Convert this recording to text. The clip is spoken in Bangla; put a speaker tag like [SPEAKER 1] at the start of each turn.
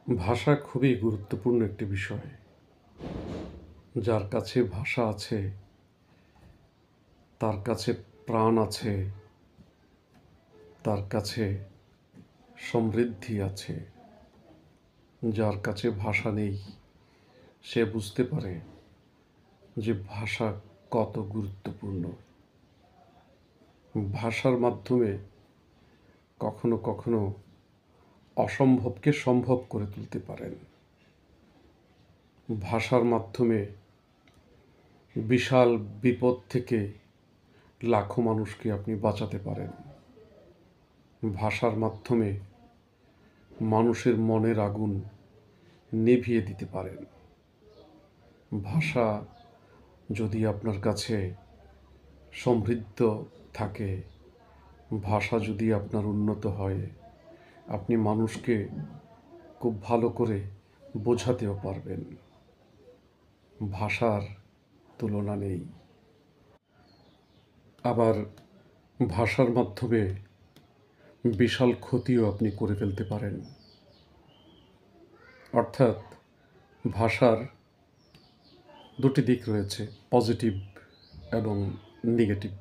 [SPEAKER 1] ভাষা খুবই গুরুত্বপূর্ণ একটি বিষয়। যার কাছে ভাষা আছে, তার কাছে প্রাণ আছে, তার কাছে সমৃদ্ধি আছে। যার কাছে ভাষা নেই, সে বুঝতে পারে যে ভাষা কত গুরুত্বপূর্ণ। ভাষার মাধ্যমে কখনো কখনো অসম্ভবকে সম্ভব করে তুলতে পারেন। ভাষার মাধ্যমে বিশাল বিপদ থেকে লাখো মানুষকে আপনি বাঁচাতে পারেন। ভাষার মাধ্যমে মানুষের মনের আগুন নিভিয়ে দিতে পারেন। ভাষা যদি আপনার কাছে সমৃদ্ধ থাকে, ভাষা যদি আপনার উন্নত হয়, আপনি মানুষকে খুব ভালো করে বোঝাতেও পারবেন। ভাষার তুলনা নেই। আবার ভাষার মাধ্যমে বিশাল ক্ষতিও আপনি করে ফেলতে পারেন। অর্থাৎ ভাষার দুটি দিক রয়েছে, পজিটিভ এবং নেগেটিভ।